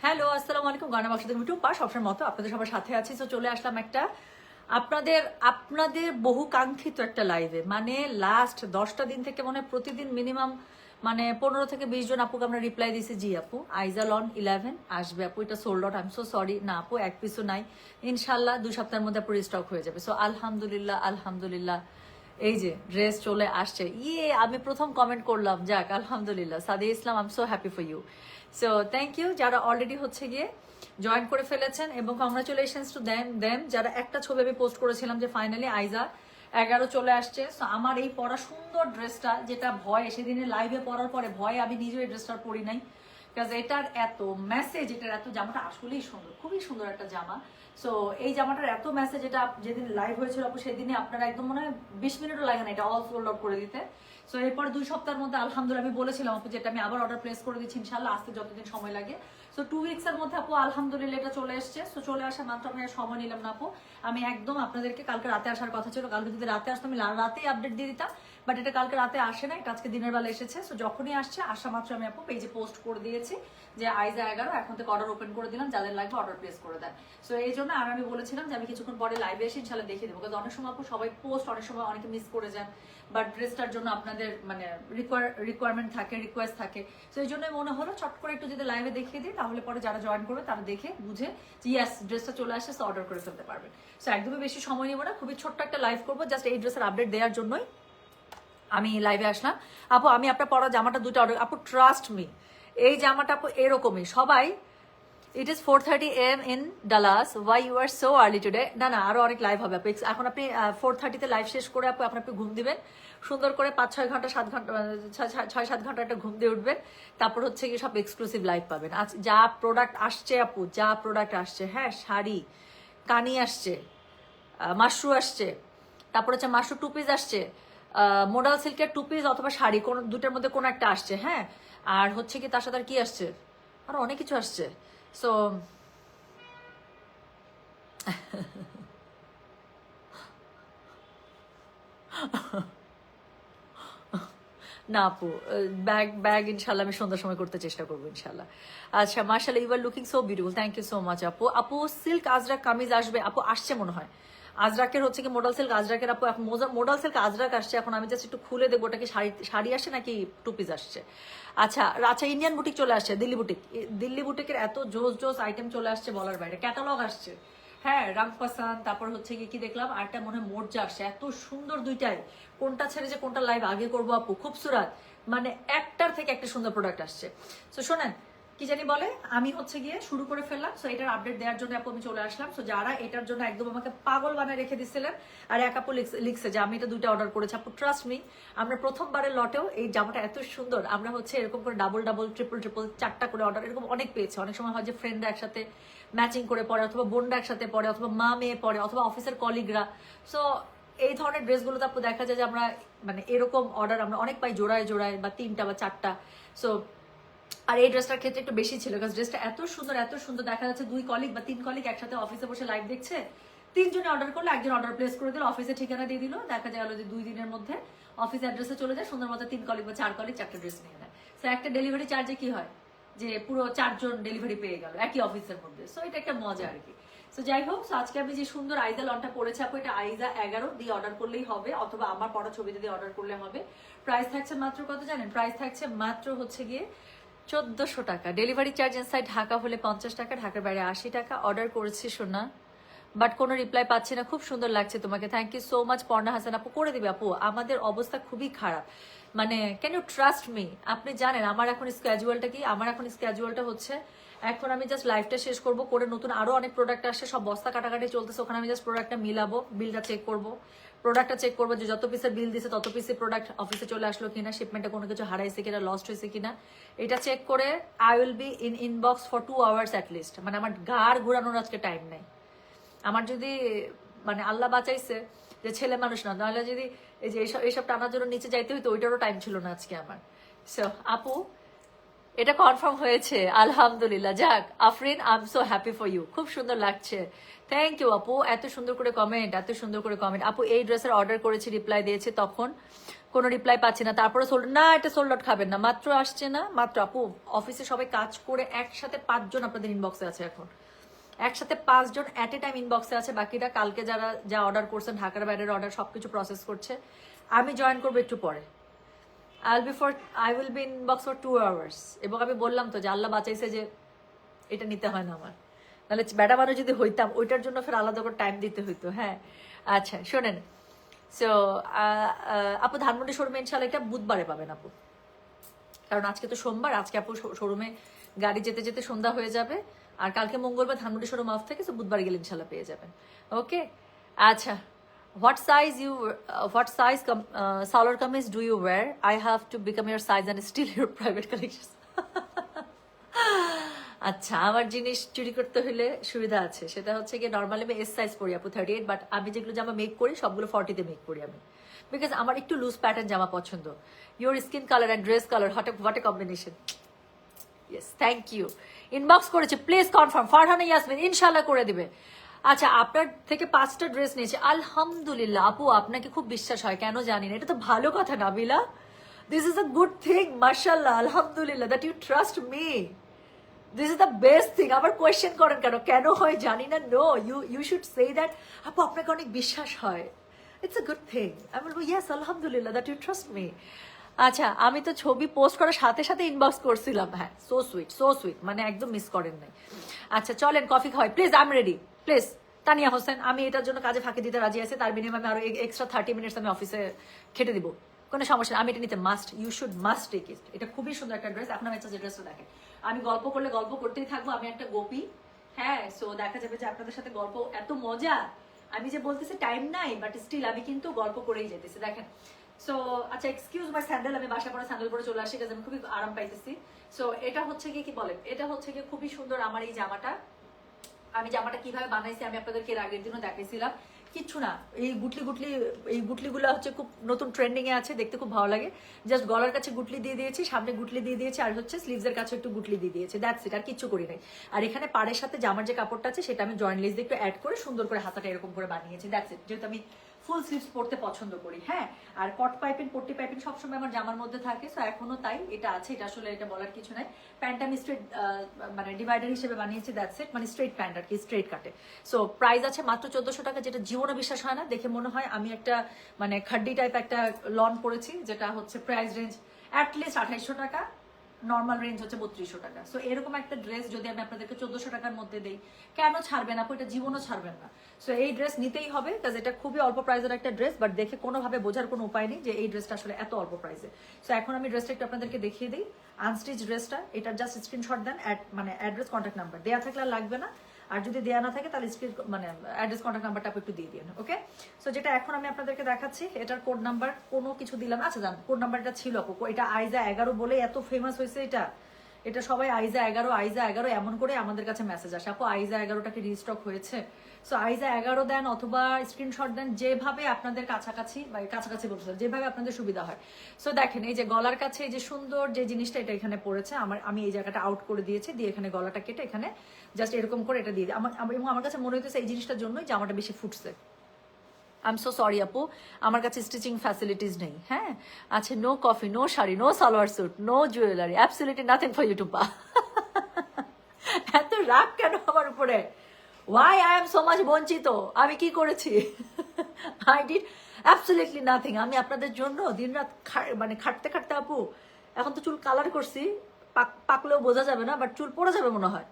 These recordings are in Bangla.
হ্যালো, আসসালামু আলাইকুম। গানা বাক্সদের মিটু পা সবসময় মতো আপনাদের সবার সাথে আছি। তো চলে আসলাম একটা আপনাদের আপনাদের বহু কাঙ্ক্ষিত একটা লাইভে। মানে লাস্ট 10টা দিন থেকে মনে হয় প্রতিদিন মিনিমাম মানে 15 থেকে 20 জন আপুকে আমরা রিপ্লাই দিয়েছি। জি আপু, আইজাল অন 11 আসবে আপু, এটা sold out, I am so sorry. না আপু, এক পিসও নাই, ইনশাল্লাহ 2 সপ্তাহের মধ্যে পুরো স্টক হয়ে যাবে। সো আলহামদুলিল্লাহ আলহামদুলিল্লাহ, এই যে ড্রেস চলে আসছে। আমি প্রথম কমেন্ট করলাম, যাক আলহামদুলিল্লাহ। Sadia Islam, I am so happy for you. So thank you যারা অলরেডি হচ্ছে গিয়ে জয়েন করে ফেলেছেন, এবং কংগ্রাচুলেশনস টু দেম যারা একটা ছবি আমি পোস্ট করেছিলাম যে ফাইনালি আইজা 11 চলে আসছে। সো আমার এই পরা সুন্দর ড্রেসটা, যেটা ভয়ে সেদিনে লাইভে পরার পরে ভয়ে আমি নিজেও এই ড্রেসটা পরি নাই, বিকজ এটার এত মেসেজ, এটার এত, জামাটা আসলেই সুন্দর, খুবই সুন্দর একটা জামা। সো এই জামাটার এত মেসেজ, এটা যেদিন লাইভ হয়েছিল আপু সেদিনে আপনারা একদম মনে হয় 20 মিনিটও লাগে না এটা অল সোল্ড আউট করে দিতে। সো এরপর 2 সপ্তাহের মধ্যে আলহামদুলিল্লাহ আমি বলেছিলাম আপু যেটা আমি আবার অর্ডার প্লেস করে দিচ্ছি ইনশাল্লাহ, আসতে যতদিন সময় লাগে। সো 2 উইকসের মধ্যে আপু আলহামদুলিল্লাহ এটা চলে এসছে। সো চলে আসা মাত্র আমি আর সময় নিলাম না আপু, আমি একদম আপনাদেরকে কালকে রাতে আসার কথা ছিল, কালকে যদি রাতে আসতো আমি রাতেই আপডেট দিয়ে দিতাম, বাট এটা কালকে রাতে আসে না, এটা আজকে দিনের বেলা এসেছে। সো যখনই আসছে আসা মাত্র আমি আপু পেজে পোস্ট করে দিয়েছি যে আইজা 11 এখন থেকে অর্ডার ওপেন করে দিলাম, যাদের লাগবে অর্ডার প্লেস করে দেন। সো এই জন্য আর আমি বলেছিলাম যে আমি কিছুক্ষণ পরে লাইভে এসে ইনশাল্লাহ দেখিয়ে দেবো, কারণ অনেক সময় আপু সবাই পোস্ট, অনেক সময় অনেকে মিস করে যান, বাট ড্রেসটার জন্য আপনাদের মানে রিকোয়ারমেন্ট থাকে, রিকোয়েস্ট থাকে। সো এই জন্যই মনে হলো চট করে একটু যদি লাইভে দেখিয়ে দিই, তাহলে পরে যারা জয়েন করবে তারা দেখে বুঝে যে ইয়াস ড্রেসটা চলে আসে, সো অর্ডার করে ফেলতে পারবেন। সো একদমই বেশি সময় নেবো না, খুবই ছোট্ট একটা লাইভ করবো জাস্ট এই ড্রেসের আপডেট দেওয়ার জন্যই আমি লাইভে আসলাম। আপু আমি আপনার পরা জামাটা 2টা অর্ডার, আপু ট্রাস্ট মি এই জামাটা আপু এরকমই সবাই। It is 4:30 AM in Dallas, why you are so early today. না না, আরো অনেক লাইভ হবে আপু, এখন আপনি 4:30-তে লাইভ শেষ করে আপু আপনি ঘুম দিবেন সুন্দর করে, 5-6 ঘন্টা 7 ঘন্টা 6-7 ঘন্টা একটা ঘুম দিয়ে উঠবেন, তারপর হচ্ছে কি সব এক্সক্লুসিভ লাইভ পাবেন। আজ যা প্রোডাক্ট আসছে আপু, যা প্রোডাক্ট আসছে, হ্যাঁ শাড়ি, কানি আসছে, মাশরু আসছে, তারপর হচ্ছে মাশরু 2 পিস আসছে, মোডাল সিল্কের 2 পিস অথবা শাড়ি, কোন দুটার মধ্যে কোনো একটা আসছে, হ্যাঁ। আর হচ্ছে কি তার সাথে আর কি আসছে, আরো অনেক কিছু আসছে। সো না আপু, ব্যাগ ব্যাগ ইনশাল্লাহ আমি সন্ধ্যার সময় করতে চেষ্টা করবো ইনশাল্লাহ। আচ্ছা মাশাআল্লাহ, you are looking so beautiful, thank you so much আপু। আপু সিল্ক আজরাক কামিজ আসবে আপু, আসছে মনে হয়। আজরাকের হচ্ছে কি মোডাল সিল্ক আজরাকের আপু, এখন মোডাল সিল্ক আজরাক আসছে, এখন আমি জাস্ট একটু খুলে দেখবো ওটা কি শাড়ি শাড়ি আসছে নাকি 2 পিস আসছে। আচ্ছা আচ্ছা, ইন্ডিয়ান বুটিক চলে আসছে, দিল্লি বুটিক, দিল্লি বুটিকের এত জোস জোস আইটেম চলে আসছে বলার বাইরে, ক্যাটালগ আসছে, হ্যাঁ রামপাসান, তারপর হচ্ছে কি দেখলাম আরেকটা মনে হয় মোর্জা আসছে, এত সুন্দর দুইটাই, কোনটা ছেড়ে যে কোনটা লাইভ আগে করবো আপু, খুবসুরাত, মানে একটার থেকে একটা সুন্দর প্রোডাক্ট আসছে। সো শোনেন কি জানি বলে, আমি হচ্ছে গিয়ে শুরু করে ফেললাম। সো এটার আপডেট দেওয়ার জন্য আপু আমি চলে আসলাম। সো যারা এটার জন্য একদম আমাকে পাগল বানায় রেখে দিচ্ছিলেন, আর এক আপু লিখছে যে আমি এটা 2টা অর্ডার করেছি, আপু ট্রাস্ট মি, আমরা প্রথমবারের লটেও এই জামাটা এত সুন্দর, আমরা হচ্ছে এরকম করে ডাবল ডাবল ট্রিপল ট্রিপল 4টা করে অর্ডার এরকম অনেক পেয়েছি। অনেক সময় হয় যে ফ্রেন্ডরা একসাথে ম্যাচিং করে পরে, অথবা বোনরা একসাথে পরে, অথবা মা মেয়ে পরে, অথবা অফিসের কলিগরা। সো এই ধরনের ড্রেসগুলোতে আপু দেখা যায় যে আমরা মানে এরকম অর্ডার আমরা অনেক পাই, জোড়ায় জোড়ায় বা 3টা বা 4টা। সো আর এই ড্রেসটার ক্ষেত্রে একটু বেশি ছিল, কারণ ড্রেসটা এত সুন্দর দেখা যাচ্ছে 2 কলিগ বা 3 কলিগ একসাথে অফিসে বসে লাইভ দেখছে, 3জনে অর্ডার করলে একজন অর্ডার প্লেস করে দিল, অফিসে ঠিকানা দিয়ে দিল, দেখা গেল যে 2 দিনের মধ্যে অফিস অ্যাড্রেসে চলে যায়, সুন্দর মতো 3 কলিগ বা 4 কলিগ 4টা ড্রেস নিয়ে নেয়। সো একটা ডেলিভারি চার্জে কি হয় যে পুরো 4জন ডেলিভারি পেয়ে গেল একই অফিসের মধ্যে। সো এটা একটা মজা আর কি। সো যাই হোক, আজকে আমি যে সুন্দর আইজা লনটা পরেছি আপু, এটা আইজা 11 দিয়ে অর্ডার করলেই হবে, অথবা আমার পড়া ছবিতে দিয়ে অর্ডার করলে হবে। প্রাইস থাকছে মাত্র কত জানেন? প্রাইস থাকছে মাত্র হচ্ছে গিয়ে 1400 টাকা। ডেলিভারি চার্জ ইনসাইড ঢাকা হলে 50 টাকা, ঢাকার বাইরে 80 টাকা। অর্ডার করেছি সোনা, বাট কোনো রিপ্লাই পাচ্ছি না। খুব সুন্দর লাগছে তোমাকে, thank you so much. Parna Hasan আপু করে দিবে আপু, আমাদের অবস্থা খুবই খারাপ, মানে ক্যান ইউ ট্রাস্ট মি। আপনি জানেন আমার এখন স্ক্যাজুয়ালটা কি, আমার এখন স্ক্যাজুয়ালটা হচ্ছে এখন আমি জাস্ট লাইফটা শেষ করব করে, নতুন আরো অনেক প্রোডাক্ট আসছে, সব বস্তা কাটাকাটি চলতেছে, ওখানে আমি জাস্ট প্রোডাক্টটা মিলাবো, বিলটা চেক করবো, প্রোডাক্টটা চেক করবো যে যত পিসের বিল দিছে তত পিসের প্রোডাক্ট অফিসে চলে আসলো কিনা, শিপমেন্টে কোনো কিছু হারাইছে কিনা, লস্ট হয়েছে কিনা, এটা চেক করে I will be inbox for 2 hours at least. মানে আমার গাড় ঘুরানোর আজকে টাইম নেই। আমার যদি মানে আল্লাহ বাঁচাইছে যে ছেলে মানুষ না, তাহলে যদি এই যে এইসব টানার জন্য নিচে যাইতে হইতো, ওইটারও টাইম ছিল না আজকে আমার। সো আপু এটা কনফার্ম হয়েছে আলহামদুলিল্লাহ। যাক Afrin, I am so happy for you, খুব সুন্দর লাগছে, থ্যাংক ইউ আপু, এত সুন্দর করে কমেন্ট, এত সুন্দর করে কমেন্ট। আপু এই ড্রেসের অর্ডার করেছি, রিপ্লাই দিয়েছে তখন কোনো রিপ্লাই পাচ্ছি না, তারপরে সোল্ড না, এটা সোল্ড আউট খাবেন না, মাত্র আসছে না, মাত্র আপু অফিসে সবাই কাজ করে একসাথে 5 জন আপনাদের ইনবক্সে আছে এখন, একসাথে 5 জন অ্যাট এ টাইম ইনবক্সে আছে, বাকিটা কালকে যারা যা অর্ডার করছেন ঢাকার বাইরের অর্ডার সবকিছু প্রসেস করছে। আমি জয়েন করবো একটু পরে, I will be inbox for 2 hours. এবং আমি বললাম তো যে আল্লাহ বাঁচাইছে যে এটা নিতে হয় না আমার, নাহলে বেটা মানুষ যদি হইতাম ওইটার জন্য ফের আলাদা করে টাইম দিতে হইতো। হ্যাঁ আচ্ছা শোনেন, সো আপু ধানমন্ডি শোরুমে ইনশাল্লাহ এটা বুধবারে পাবেন আপু, কারণ আজকে তো সোমবার, আজকে আপু শোরুমে গাড়ি যেতে যেতে সন্ধ্যা হয়ে যাবে, আর কালকে মঙ্গলবার ধানমন্ডি শোরুম অফ থেকে, তো বুধবার গেলে ইনশাল্লাহ পেয়ে যাবেন। ওকে আচ্ছা, what size salwar kameez do you wear? I have to become your size and steal your private collections. আচ্ছা, আমার জিনিস চুরি করতে হলে সুবিধা আছে, সেটা হচ্ছে কি নর্মালি আমি এস সাইজ পরি আপু 38, বাট আমি যেগুলো জামা মেক করি সবগুলো 40-তে মেক করি আমি, বিকজ আমার একটু লুজ প্যাটার্ন জামা পছন্দ। Your skin colour and dress colour what a combination. Yes thank you, inbox করেছে, প্লিজ কনফার্ম। ফারহানা ইয়াসমিন ইনশাল্লাহ করে দিবে। আচ্ছা, আপনার থেকে 5টা ড্রেস নিয়েছে, আলহামদুলিল্লাহ আপু, আপনাকে খুব বিশ্বাস হয় কেন জানি না, এটা তো ভালো কথা Nabila, this is a good thing, মাশাআল্লাহ, আলহামদুলিল্লাহ that you trust me, this is the best thing. আবার কোয়েশ্চেন করেন কেন হয় জানি না, no, you should say that আপু আপনাকে অনেক বিশ্বাস হয়, ইটস আ গুড থিং। আমি বলবো ইয়েস আলহামদুলিল্লাহ দ্যাট ইউ ট্রাস্ট মি। আচ্ছা, আমি তো ছবি পোস্ট করার সাথে সাথে ইনবক্স করছিলাম, হ্যাঁ সো সুইট, মানে একদম মিস করেন নাই। আচ্ছা চলেন কফি খাওয়াই, please I am ready, please. Tania Hossain, আমি এটার জন্য কাজে ফাঁকি দিতে রাজি আছি, তার বিনিময়ে আরো এক্সট্রা 30 মিনিটস আমি অফিসে খেটে দিব, কোনো সমস্যা নেই, আমি এটা নিতে must, you should must take it. এটা খুবই সুন্দর একটা ড্রেস, আপনার ইচ্ছা যে ড্রেসটা দেখেন, আমি গল্প করলে গল্প করতেই থাকবো, আমি একটা গোপী, হ্যাঁ, সো দেখা যাবে যে আপনাদের সাথে গল্প এত মজা, আমি যে বলতেছি টাইম নাই, বাট স্টিল আমি কিন্তু গল্প করেই যেতেছি, দেখেন। সো আচ্ছা এক্সকিউজ মাই স্যান্ডেল, আমি বাসা পরে স্যান্ডেল পরে চলে আসি, কারণ আমি খুবই আরাম পাইতেছি। সো এটা হচ্ছে কি বলেন, এটা হচ্ছে কি খুবই সুন্দর আমার এই জামাটা, আমি জামাটা কিভাবে বানাইছি আমি আপনাদেরকে এর আগের দিনও দেখাইছিলাম, কিচ্ছু না, এই গুটলিগুলো হচ্ছে খুব নতুন ট্রেন্ডিং এ আছে, দেখতে খুব ভালো লাগে, জাস্ট গলার কাছে গুটলি দিয়ে দিয়েছি, সামনে গুটলি দিয়ে দিয়েছি, আর হচ্ছে স্লিভস এর কাছে একটু গুটলি দিয়ে দিয়েছি, দ্যাটস ইট, আর কিচ্ছু করি নাই। আর এখানে পাড়ের সাথে জামার যে কাপড়টা আছে সেটা আমি জয়েন্ট লেস দিয়ে একটু অ্যাড করে সুন্দর করে হাতাটা এরকম করে বানিয়েছি, দ্যাটস ইট, যেহেতু আমি ফুল স্লিভস পরতে পছন্দ করি। হ্যাঁ, আর কট পাইপিং পট্টি পাইপিং সবসময় আমার জামার মধ্যে থাকে, সো এখনো তাই, এটা আছে, এটা আসলে এটা বলার কিছু নাই। প্যান্ট আমি স্ট্রেট মানে ডিভাইডার হিসেবে বানিয়েছি, দ্যাটস ইট, মানে স্ট্রেট প্যান্ট আর কি, স্ট্রেট কাটে। সো প্রাইস আছে মাত্র 1400 টাকা, যেটা জীবনে বিশ্বাস হয় না, দেখে মনে হয় আমি একটা মানে খাড্ডি টাইপ একটা লন পরেছি, যেটা হচ্ছে প্রাইস রেঞ্জ অ্যাটলিস্ট 2800 টাকা, নর্মাল রেঞ্জ হচ্ছে 3200 টাকা। সো এরকম একটা ড্রেস যদি আমি আপনাদেরকে 1400 টাকার মধ্যে দেই, কেন ছাড়বেন আপু, এটা জীবনও ছাড়বেন না। সো এই ড্রেস নিতেই হবে, কাজ এটা খুবই অল্প প্রাইসের একটা ড্রেস, বাট দেখে কোনোভাবে বোঝার কোনো উপায় নেই যে এই ড্রেসটা আসলে এত অল্প প্রাইসে। সো এখন আমি ড্রেসটা একটু আপনাদেরকে দেখিয়ে দিই, আনস্টিচ ড্রেসটা, এটার জাস্ট স্ক্রিনশট দেন, মানে অ্যাড্রেস কন্ট্যাক্ট নাম্বার দেওয়া থাকলে আর লাগবে না, আর যদি দেওয়া না থাকে তাহলে স্ক্রিন মানে অ্যাড্রেস কন্ট্যাক্ট নাম্বারটা একটু দিয়ে দিন। ওকে, সো যেটা এখন আমি আপনাদেরকে দেখাচ্ছি, এটার কোড নাম্বার কোনো কিছু দিলাম, আচ্ছা জান কোড নাম্বারটা ছিল আপু, এটা আইজা 11 বলে এত ফেমাস হয়েছে, এটা সবাই আইজা 11 এমন করে আমাদের কাছে মেসেজ আসে, আপু আইজা 11টাকে রিস্টক হয়েছে। সো আইজা 11 দেন অথবা স্ক্রিনশট দেন, যেভাবে আপনাদের কাছাকাছি বা কাছাকাছি বলতে যেভাবে আপনাদের সুবিধা হয়। সো দেখেন এই যে গলার কাছে এই যে সুন্দর যে জিনিসটা এটা এখানে পড়েছে, আমি এই জায়গাটা আউট করে দিয়েছি, দিয়ে এখানে গলাটা কেটে এখানে জাস্ট এরকম করে এটা দিয়ে দিই, এবং আমার কাছে মনে হইতেছে এই জিনিসটার জন্যই জামাটা বেশি ফুটছে। আই এম সো সরি আপু, আমার কাছে স্টিচিং ফ্যাসিলিটিস নেই। হ্যাঁ আচ্ছা, no coffee, no sari, no salwar suit, no jewellery, absolutely nothing for you to বা। এত রাগ কেন আমার উপরে? Why I am so much বঞ্চিত? আমি কি করেছি? I did absolutely nothing. আমি আপনাদের জন্য দিনরাত মানে খাটতে খাটতে আপু, এখন তো চুল কালার করছি, পাকলেও বোঝা যাবে না, বাট চুল পড়ে যাবে মনে হয়,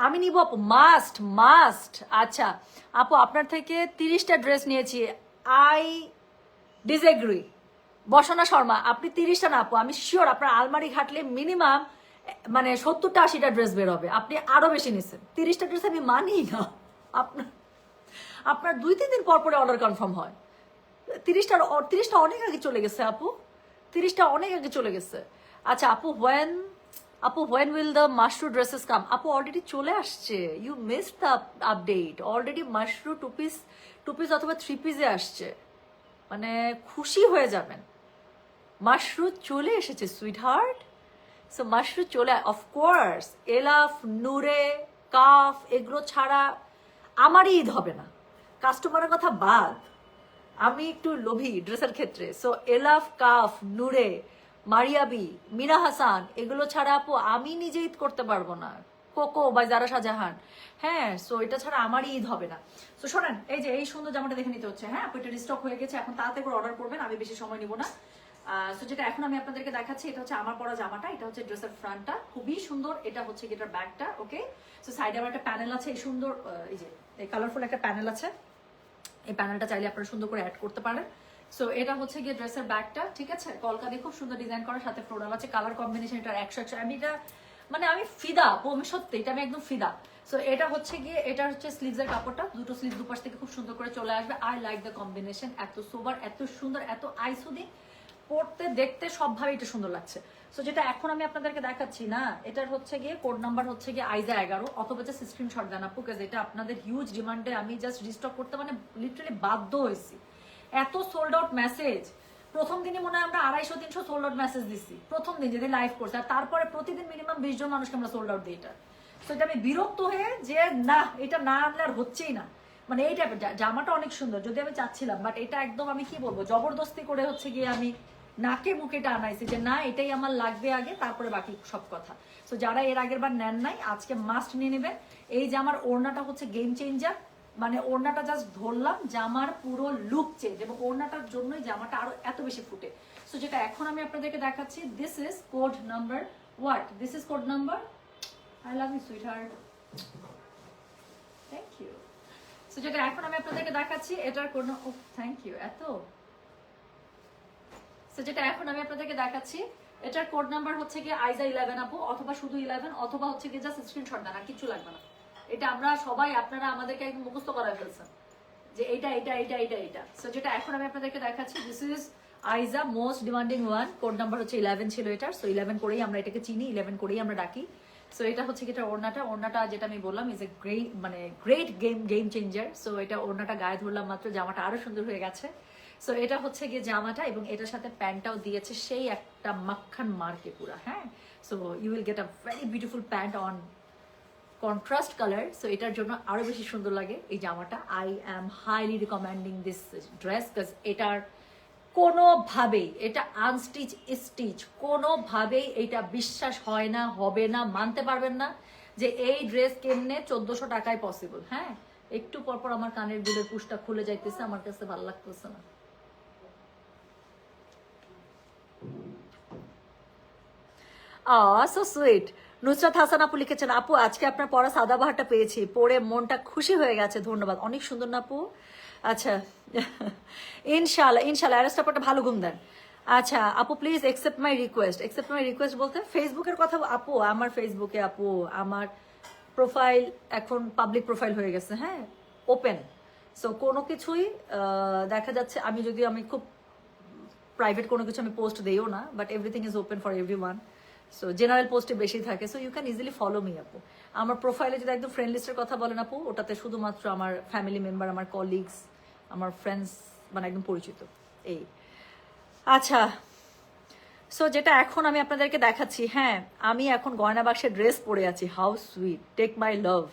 আমি নিব আপু, মাস্ট। আচ্ছা আপু, আপনার থেকে 30টা ড্রেস নিয়েছি, আই ডিসএগ্রি। বসনা শর্মা, আপনি 30টা না আপু, আমি শিওর আপনার আলমারি ঘাটলে মিনিমাম মানে 70টা 80টা ড্রেস বের হবে, আপনি আরো বেশি নিছেন। 30টা ড্রেস আমি মানি না, আপনার 2-3 দিন পর পরে অর্ডার কনফার্ম হয়। 30টা অনেক আগে চলে গেছে আপু, 30টা অনেক আগে চলে গেছে। আচ্ছা আপু, when will the mushroom dresses come? আপু অলরেডি চলে আসছে, you missed the update, already mushroom 2 piece অথবা 3 piece আসছে, মানে খুশি হয়ে যাবেন, মাশরুম চলে এসেছে সুইট হার্ট। সো মাশরুম চলে, অফকোর্স এলাফ, নূরে, কাফ এগুলো ছাড়া আমারই ঈদ হবে না, কাস্টমারের কথা বাদ, আমি একটু লোভী ড্রেসের ক্ষেত্রে। সো এলাফ, কাফ, নূরে, মারিয়াবি, মিনা হাসান, এগুলো ছাড়া আপু আমি নিজে ঈদ করতে পারবো না। কোকো বা যারা শাহজাহান, হ্যাঁ, সো এটা ছাড়া আমারই ঈদ হবে না। সো শোনেন, এই যে এই সুন্দর জামাটা দেখে নিতে হচ্ছে, হ্যাঁ আপু এটা রিস্টক হয়ে গেছে, এখন তাড়াতাড়ি করে অর্ডার করবেন, আমি বেশি সময় নিব না। সো যেটা এখন আমি আপনাদেরকে দেখাচ্ছি, এটা হচ্ছে আমার পরা জামাটা, এটা হচ্ছে ড্রেসের ফ্রন্টটা, খুবই সুন্দর। এটা হচ্ছে এটার ব্যাকটা, ওকে। সো সাইডে আমার একটা প্যানেল আছে, এই সুন্দর এই যে এই কালারফুল একটা প্যানেল আছে, এই প্যানেলটা চাইলে আপনারা সুন্দর করে অ্যাড করতে পারেন। সো এটা হচ্ছে গিয়ে ড্রেসের ব্যাকটা, ঠিক আছে। কলকা দিয়ে খুব সুন্দর ডিজাইন করার সাথে ফ্লোরাল আছে, কালার কম্বিনেশন এটার 100 আমি এটা মানে আমি ফিদা, আমি সত্যি এটা আমি একদম ফিদা। সো এটা হচ্ছে গিয়ে, এটা হচ্ছে স্লিভসের কাপড়টা, দুটো স্লিভ দুপাশ থেকে খুব সুন্দর করে চলে আসবে। আই লাইক দ্য কম্বিনেশন, এত সোবার, এত সুন্দর, এত আইসুদিং, পড়তে দেখতে সবভাবে এটা সুন্দর লাগছে। সো যেটা এখন আমি আপনাদেরকে দেখাচ্ছি না, এটার হচ্ছে গিয়ে কোড নাম্বার হচ্ছে গিয়ে আইজা 11, অথবা যে স্ক্রিনশট দেন আপু, কাজ এটা আপনাদের হিউজ ডিমান্ডে আমি জাস্ট রিস্টক করতে মানে লিটারালি বাধ্য হয়েছি। এত সোল্ড আউট মেসেজ, প্রথম দিনে মনে হয় আমরা 250-300 সোল্ড আউট মেসেজ দিচ্ছি প্রথম দিন যেদিন লাইভ করছে, আর তারপরে প্রতিদিন মিনিমাম 20 জন মানুষকে আমরা সোল্ড আউট দিই এটা। সো এটা আমি বিরক্ত হয়ে যে না, এটা না আনলে আর হচ্ছেই না, মানে এই টাইপের। জামাটা অনেক সুন্দর, যদি আমি চাচ্ছিলাম, বাট এটা একদম আমি কি বলবো, জবরদস্তি করে হচ্ছে গিয়ে আমি নাকে মুখে এটা আনাইছি যে না এটাই আমার লাগবে আগে, তারপরে বাকি সব কথা। সো যারা এর আগের বার নেন নাই, আজকে মাস্ট নিয়ে নেবেন। এই যে আমার ওড়নাটা হচ্ছে গেম চেঞ্জার, মানে ওড়নাটা জাস্ট ধরলাম, জামার পুরো লুক চেঞ্জ, এবং ওড়নাটার জন্যই জামাটা আরো এত বেশি ফুটে। সো যেটা এখন আমি আপনাদেরকে দেখাচ্ছি, this is code number what, this is code number, I love you sweetheart, thank you. So যেটা এখন আমি আপনাদেরকে দেখাচ্ছি, এটার কোড, থ্যাংক ইউ এত। সো যেটা এখন আমি আপনাদেরকে দেখাচ্ছি, এটার কোড নাম্বার হচ্ছে গিয়ে আইজা 11 আপু, অথবা শুধু 11, অথবা হচ্ছে গিয়ে জাস্ট স্ক্রিনশট দেন, আর কিছু লাগবে না। এটা আমরা সবাই, আপনারা আমাদেরকে একদম মুখস্থ করায় ফেলছেন যে এইটা এইটা এইটা এইটা এইটা। সো যেটা এখন আমি আপনাদেরকে দেখাচ্ছি, দিস ইজ আইজা most demanding one, code number হচ্ছে 11 ছিল এটার। সো 11 করেই আমরা এটাকে চিনি, 11 করেই আমরা ডাকি। সো এটা হচ্ছে কি, এটা ওড়নাটা যেটা আমি বললাম ইজ এ গ্রেট, মানে গ্রেট গেম চেঞ্জার। সো এটা ওড়নাটা গায়ে ধরলাম মাত্র, জামাটা আরো সুন্দর হয়ে গেছে। সো এটা হচ্ছে গিয়ে জামাটা, এবং এটার সাথে প্যান্টটাও দিয়েছে সেই একটা মাখন মার্কে পুরা, হ্যাঁ। So you will get a very beautiful pant on contrast colour. So এটার জন্য আরো বেশি সুন্দর লাগে এই জামাটা। I am highly recommending this dress, because এটার কোনোভাবেই এটা আনস্টিচ স্টিচ, কোনোভাবেই এটা বিশ্বাস হয় না, হবে না, মানতে পারবেন না যে এই ড্রেস কেমনে 1400 টাকায় পসিবল। হ্যাঁ, একটু পরপর আমার কানের দুলের পুশটা খুলে যাইতেছে, আমার কাছে ভালো লাগতেছে না। So sweet. নুসরাত হাসান আপু লিখেছেন, আপু আজকে আপনার পড়া সাদাবাহারটা পেয়েছি, পড়ে মনটা খুশি হয়ে গেছে, ধন্যবাদ, অনেক সুন্দর না আপু। আচ্ছা ইনশাল্লাহ ইনশাল্লাহ, অ্যারেস্টা পড়তে ভালো ঘুম দেন। আচ্ছা আপু please accept my request, accept my request বলতে ফেসবুকের কথা আপু, আমার ফেসবুকে আপু আমার প্রোফাইল এখন পাবলিক প্রোফাইল হয়ে গেছে, হ্যাঁ, ওপেন। সো কোনো কিছুই দেখা যাচ্ছে, আমি খুব প্রাইভেট কোনো কিছু আমি পোস্ট দিইও না, but everything is open for everyone. So general পোস্টে বেশি থাকে, so you can easily follow me আপু। আমার প্রোফাইলে যদি একদম ফ্রেন্ড লিস্টের কথা বলেন আপু, ওটাতে শুধুমাত্র আমার ফ্যামিলি মেম্বার, আমার কলিগস, আমার ফ্রেন্ডস, মানে একদম পরিচিত এই। আচ্ছা, সো যেটা এখন আমি আপনাদেরকে দেখাচ্ছি, হ্যাঁ আমি এখন গয়না বাক্সের ড্রেস পরে আছি, how sweet, take my love,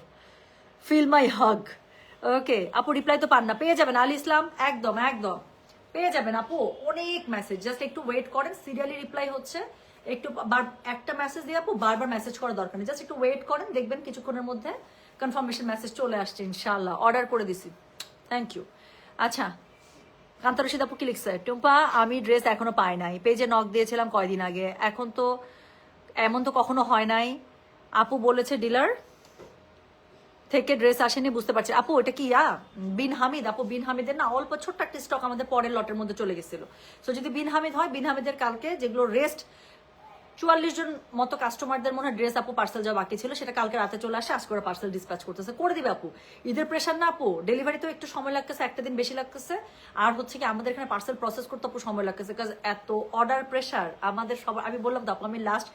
feel my hug. Okay আপু, রিপ্লাই তো পান না, পেয়ে যাবেন আলী ইসলাম, একদম একদম পেয়ে যাবেন আপু, অনেক মেসেজ, জাস্ট একটু ওয়েট করেন, সিরিয়ালি রিপ্লাই হচ্ছে। একটু একটা মেসেজ দিয়ে আপু বারবার মেসেজ করার দরকার নেই, জাস্ট একটু ওয়েট করেন, দেখবেন কিছুক্ষণের মধ্যে কনফার্মেশন মেসেজ চলে আসছে ইনশাআল্লাহ। অর্ডার করে দিছি, থ্যাংক ইউ। আচ্ছা, কান্তা রশিদ আপু কি লিখছে, টুম্পা আমি ড্রেস এখনো পাই নাই, পেজে নক দিয়েছিলাম কয়দিন আগে, এখন তো এমন তো কখনো হয় নাই, আপু বলেছে ডিলার থেকে ড্রেস আসেনি, বুঝতে পারছি আপু। এটা কি বিন হামিদ আপু, বিন হামিদের না অল্প ছোট্ট একটা স্টক আমাদের পরের লটের মধ্যে চলে গেছিল। সো যদি বিন হামিদ হয়, বিন হামিদের কালকে যেগুলো রেস্ট 44 জন মতো কাস্টমারদের মনে হয় ড্রেস আপু পার্সেল যাওয়া বাকি ছিল, সেটা কালকে রাতে চলে আসে, আজকে পার্সেল ডিসপ্যাচ করতেছে, করে দিবে আপু। ঈদের প্রেশার না আপু, ডেলিভারি তো একটু সময় লাগতেছে, একটা দিন বেশি লাগতেছে, আর হচ্ছে কি আমাদের এখানে পার্সেল প্রসেস করতে আপু সময় লাগতেছে, বিকজ এত অর্ডার প্রেশার আমাদের সবার। আমি বললাম তো আপু, আমি লাস্ট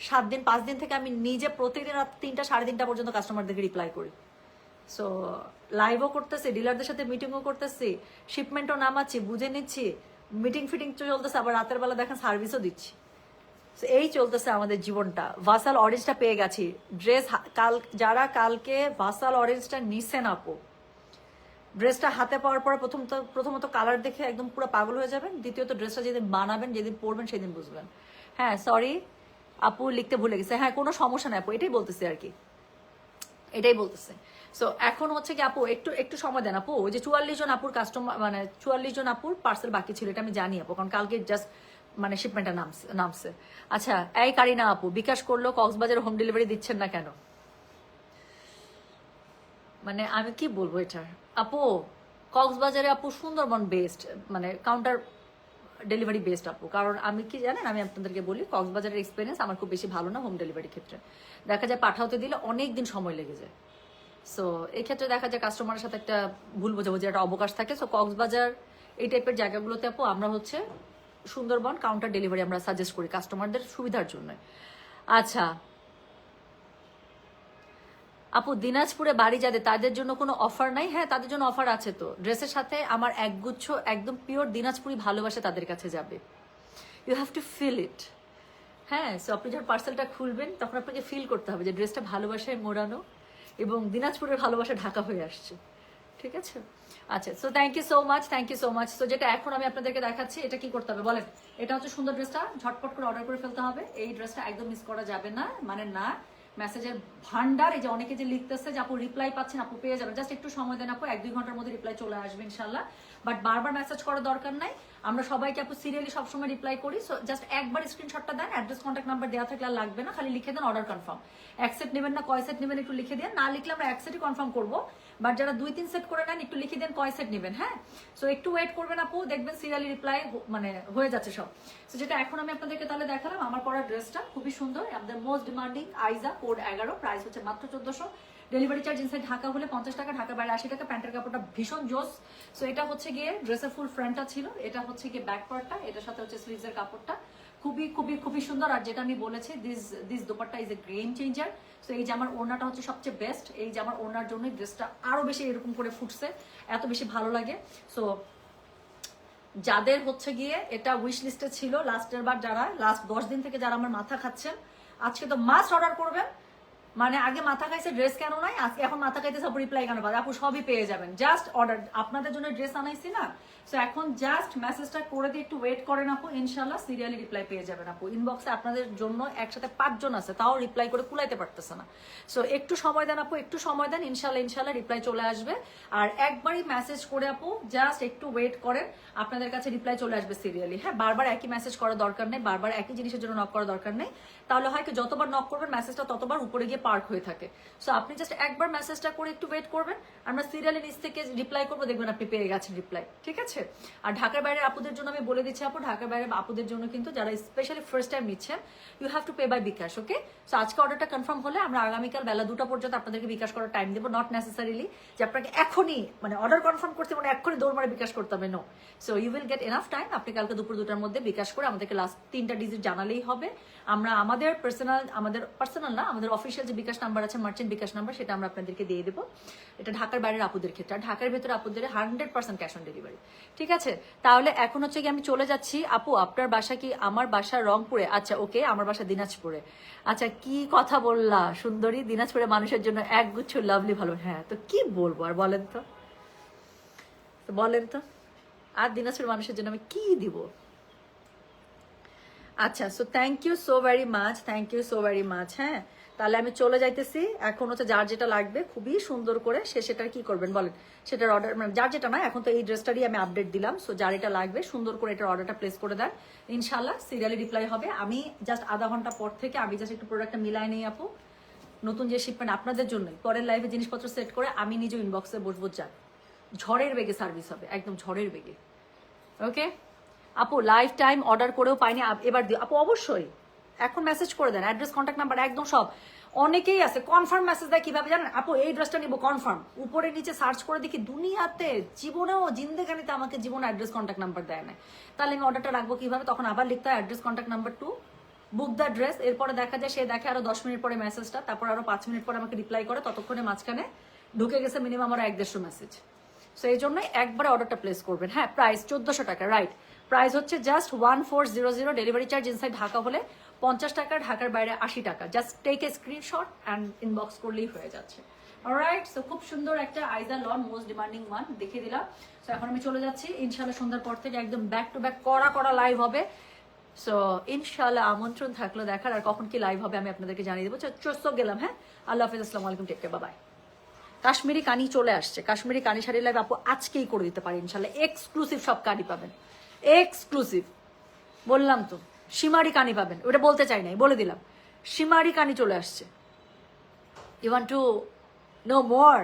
7 দিন 5 দিন থেকে আমি নিজে প্রতিদিন রাত 3টা 3:30 পর্যন্ত কাস্টমারদেরকে রিপ্লাই করি। সো লাইভও করতেছি, ডিলারদের সাথে মিটিংও করতেছি, শিপমেন্টও নামাচ্ছি, বুঝে নিচ্ছি, মিটিং ফিটিং চলতেছে, আবার রাতের বেলা দেখেন সার্ভিসও দিচ্ছি। এই চলতেছে আমাদের জীবনটা। ভাসাল অরেঞ্জটা পেয়ে গেছি, ড্রেস যারা কালকে ভাসাল অরেঞ্জটা নিছেন আপু, ড্রেসটা হাতে পাওয়ার পরে প্রথমত কালার দেখে একদম পুরো পাগল হয়ে যাবেন, দ্বিতীয়ত ড্রেসটা যেদিন বানাবেন, যেদিন পরবেন সেদিন বুঝবেন। হ্যাঁ সরি আপু লিখতে ভুলে গেছে, হ্যাঁ কোনো সমস্যা নাই আপু, এটাই বলতেছে আর কি, এটাই বলতেছে। সো এখন হচ্ছে কি আপু একটু একটু সময় দেন আপু, ওই যে 44 জন আপুর কাস্টমার, মানে 44 জন আপুর পার্সেল বাকি ছিল, এটা আমি জানি আপু, কারণ কালকে জাস্ট মানে শিপমেন্টটা নামছে। আচ্ছা এই কারিনা আপু বিকাশ করলো, কক্সবাজার হোম ডেলিভারি দিচ্ছেন না কেন? মানে আমি কি বলবো এটা আপু, কক্সবাজারে আপু সুন্দরবন বেস্ট, মানে কাউন্টার ডেলিভারি বেস্ট আপু। কারণ আমি কি জানেন, আমি আপনাদেরকে বলি কক্সবাজারের এক্সপিরিয়েন্স আমার খুব বেশি ভালো না হোম ডেলিভারির ক্ষেত্রে। দেখা যায় পাঠাতে দিলে অনেক দিন সময় লেগে যায়। সো এই ক্ষেত্রে দেখা যায় কাস্টমারের সাথে একটা ভুল বোঝাবুঝি, একটা অবকাশ থাকে। সো কক্সবাজার এই টাইপের জায়গাগুলোতে আপু আমরা হচ্ছে সুন্দরবন কাউন্টার ডেলিভারি আমরা সাজেস্ট করি কাস্টমারদের সুবিধার জন্য। আচ্ছা আপু দিনাজপুরে বাড়ি যাদের তাদের জন্য কোনো অফার নাই? হ্যাঁ তাদের জন্য অফার আছে তো, ড্রেসের সাথে আমার একগুচ্ছ একদম পিওর দিনাজপুরি ভালোবাসা তাদের কাছে যাবে। You have to feel it. হ্যাঁ সো আপনি যখন পার্সেলটা খুলবেন তখন আপনাকে ফিল করতে হবে যে ড্রেসটা ভালোবাসায় মোড়ানো এবং দিনাজপুরের ভালোবাসা ঢাকা হয়ে আসছে, ঠিক আছে? আচ্ছা so thank you so much, thank you so much. So যেটা এখন আমি আপনাদেরকে দেখাচ্ছি, এটা কি করতে হবে বলেন? এটা হচ্ছে সুন্দর ড্রেসটা ঝটপট করে অর্ডার করে ফেলতে হবে, এই ড্রেসটা একদম মিস করা যাবে না, মানে না মেসেজের ভান্ডার। এই যে অনেকে যে লিখতেছে যে আপু রিপ্লাই পাচ্ছেন, আপু পেয়ে যাবেন, জাস্ট একটু সময় দেন আপু, 1-2 ঘন্টার মধ্যে রিপ্লাই চলে আসবে ইনশাল্লাহ। বাট বারবার মেসেজ করার দরকার নাই, আমরা সবাইকে আপু সিরিয়ালি সবসময় রিপ্লাই করি। সো জাস্ট একবার স্ক্রিনশটটা দেন, অ্যাড্রেস কন্ট্যাক্ট নাম্বার দেওয়া থাকলে আর লাগবে না, খালি লিখে দেন অর্ডার কনফার্ম। এক সেট নেবেন না কয় সেট নেবেন একটু লিখে দেন, না লিখলে আমরা এক সেটই কনফার্ম করবো। বাট যারা 2-3 সেট করে নেন একটু লিখে দেন কয় সেট নেবেন। হ্যাঁ সো একটু ওয়েট করবেন আপু, দেখবেন সিরিয়ালি রিপ্লাই মানে হয়ে যাচ্ছে সব। সো যেটা এখন আমি আপনাদেরকে তাহলে দেখালাম আমার পরা ড্রেসটা খুবই সুন্দর, আমাদের মোস্ট ডিমান্ডিং আইজা কোড 11, প্রাইস হচ্ছে মাত্র 1400। ডেলিভারি চার্জ ইনসাইড ঢাকা হলে 50 টাকা, ঢাকা বাইরে 80 টাকা। প্যান্টের কাপড়টা ভীষণ জোস। সো এটা হচ্ছে গিয়ে ড্রেসের ফুল ফ্রন্টটা ছিল, এটা হচ্ছে গিয়ে ব্যাক পার্টটা, এটার সাথে হচ্ছে স্লিভসের কাপড়টা খুবই খুবই খুবই সুন্দর। আর যেটা আমি বলেছি this dupatta is a game changer. So এই যে আমার ওড়নাটা হচ্ছে সবচেয়ে বেস্ট, এই যে আমার ওড়নার জন্য ড্রেসটা আরো বেশি এরকম করে ফুটছে, এত বেশি ভালো লাগে। সো যাদের হচ্ছে গিয়ে এটা উইশ লিস্টে ছিল লাস্টের বার, যারা লাস্ট 10 দিন থেকে যারা আমার মাথা খাচ্ছেন, আজকে তো মাস্ট অর্ডার করবেন। মানে আগে মাথা খাইছে ড্রেস কেন নাই, আজকে এখন মাথা খাইতে সব রিপ্লাই কেন পাবে, আপু সবই পেয়ে যাবেন, জাস্ট অর্ডার। আপনাদের জন্য ড্রেস আনাইছি না, সো এখন জাস্ট মেসেজটা করে দিয়ে একটু ওয়েট করেন আপু, ইনশাল্লাহ সিরিয়ালি রিপ্লাই পেয়ে যাবেন আপু। ইনবক্সে আপনাদের জন্য একসাথে 5 জন আছে, তাও রিপ্লাই করে কুলাইতে পারতেছে না। সো একটু সময় দেন আপু, একটু সময় দেন, ইনশাল্লাহ রিপ্লাই চলে আসবে। আর একবারই মেসেজ করে আপু জাস্ট একটু ওয়েট করেন, আপনাদের কাছে রিপ্লাই চলে আসবে সিরিয়ালি। হ্যাঁ বারবার একই মেসেজ করার দরকার নেই, বারবার একই জিনিসের জন্য নক করার দরকার নেই, তাহলে হয় কি যতবার নক করবেন মেসেজটা ততবার উপরে গিয়ে পার্ক হয়ে থাকে। সো আপনি জাস্ট একবার মেসেজটা করে একটু ওয়েট করবেন, আমরা সিরিয়ালি নিচ থেকে রিপ্লাই করবো, দেখবেন আপনি পেয়ে গেছেন রিপ্লাই, ঠিক আছে? আর ঢাকার বাইরের আপুদের জন্য আমি বলে দিচ্ছি আপু, ঢাকার বাইরের আপুদের জন্য কিন্তু যারা স্পেশালি ফার্স্ট টাইম নিচ্ছেন, you have to pay by bKash, okay? So আজকে অর্ডারটা কনফার্ম হলে আমরা আগামীকাল বেলা 2টা পর্যন্ত আপনাদেরকে বিকাশ করার টাইম দেবো, নট নেসেসারিলি যে আপনাকে এখনই মানে অর্ডার কনফার্ম করতে মানে এখনই দৌড় মারে বিকাশ করতে হবে, no. So you will get enough time, আপনি কালকে দুপুর 2টার মধ্যে বিকাশ করে আমাদেরকে লাস্ট 3টা ডিজিট জানালেই হবে। আমরা আমাদের পার্সোনাল না, আমাদের অফিসিয়াল যে বিকাশ নাম্বার আছে, মার্চেন্ট বিকাশ নাম্বার, সেটা আমরা আপনাদেরকে দিয়ে দেবো। এটা ঢাকার বাইরের আপুদের ক্ষেত্রে, আর ঢাকার ভেতরে আপুদের 100% ক্যাশ অন ডেলিভারি, ঠিক আছে? তাহলে এখন হচ্ছে কি আমি চলে যাচ্ছি আপু, আপনার বাসা কি? আমার বাসা রংপুরে। আচ্ছা ওকে, আমার বাসা দিনাজপুরে। আচ্ছা কি কথা বললা সুন্দরী, দিনাজপুরে মানুষের জন্য একগুচ্ছ লাভলি ভালো। হ্যাঁ তো কি বলবো আর, বলেন তো বলেন তো, আর দিনাজপুরের মানুষের জন্য আমি কি দিব? আচ্ছা so thank you so very much, thank you so very much. হ্যাঁ তাহলে আমি চলে যাইতেছি, এখন হচ্ছে যার যেটা লাগবে খুবই সুন্দর করে সেটা কি করবেন বলেন, সেটার অর্ডার মানে যার যেটা না, এখন তো এই ড্রেসটারই আমি আপডেট দিলাম। সো যার এটা লাগবে সুন্দর করে এটার অর্ডারটা প্লেস করে দেন, ইনশাল্লাহ সিরিয়ালি রিপ্লাই হবে। আমি জাস্ট আধা ঘন্টা পর থেকে আমি জাস্ট একটু প্রোডাক্টটা মিলাই নেই আপু, নতুন যে শিপমেন্ট আপনাদের জন্যই পরের লাইভে জিনিসপত্র সেট করে আমি নিজে ইনবক্সে বসবো, যা ঝড়ের বেগে সার্ভিস হবে, একদম ঝড়ের বেগে, ওকে? আপু লাইফ টাইম অর্ডার করেও পাইনি, এবার দিও আপু, অবশ্যই এখন মেসেজ করে দেন, অ্যাড্রেস কন্ট্যাক্ট নাম্বার একদম সব। অনেকেই আছে কনফার্ম মেসেজ দেয়, কিভাবে জানেন আপু? এই ড্রেসটা নিবো কনফার্ম, উপরে নিচে সার্চ করে দেখি দুনিয়াতে জীবনেও জিন্দেগানিতে আমাকে জীবনে অ্যাড্রেস কন্ট্যাক্ট নাম্বার দেয় না, তাহলে আমি অর্ডারটা রাখবো কিভাবে? তখন আবার লিখতে হয় address contact number 2 book the dress. এরপরে দেখা যায় সে দেখে আরো 10 মিনিট পরে মেসেজটা, তারপর আরো 5 মিনিট পরে আমাকে রিপ্লাই করে, ততক্ষণে মাঝখানে ঢুকে গেছে মিনিমাম আরো 1-150 মেসেজ। সো এই জন্যই একবারে অর্ডারটা প্লেস করবেন। হ্যাঁ প্রাইস 1400 টাকা, রাইট? প্রাইস হচ্ছে just 1400, delivery charge inside Dhaka হলে 50 টাকা, ঢাকার বাইরে 80 টাকা। Just take a screenshot and inbox করলেই হয়ে যাচ্ছে। অলরাইট, সো খুব সুন্দর একটা আইজা লন মোস্ট ডিমান্ডিং ওয়ান দেখিয়ে দিলাম। সো এখন আমি চলে যাচ্ছি, ইনশাল্লাহ সন্ধ্যার পর থেকে একদম ব্যাক টু ব্যাক কড়া লাইভ হবে। সো ইনশাল্লাহ আমন্ত্রণ থাকলো দেখার, আর কখন কি লাইভ হবে আমি আপনাদেরকে জানিয়ে দেবো। চোস্ত গেলাম, হ্যাঁ, আল্লাহ হাফিজ, আসসালামু আলাইকুম, take care, bye bye. Kashmiri কানি চলে আসছে, কাশ্মীরি কানি শাড়ির লাইভ আপু আজকেই করে দিতে পারি ইনশাল্লাহ, এক্সক্লুসিভ সব কানি পাবেন, এক্সক্লুসিভ বললাম তো। সীমারি কানি পাবেন, ওটা বলতে চাই নাই, বলে দিলাম, সীমারি কানি চলে আসছে। You want to know more?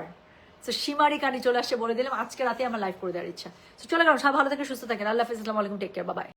So সীমারি কানি চলে আসছে বলে দিলাম, আজকে রাতে আমার লাইভ করে দেওয়ার ইচ্ছা। সো চলে গেলাম, সব ভালো থাকেন, সুস্থ থাকেন, আল্লাহ হাফিজ, আসসালামু আলাইকুম, টেক কেয়ার, বাই বাই।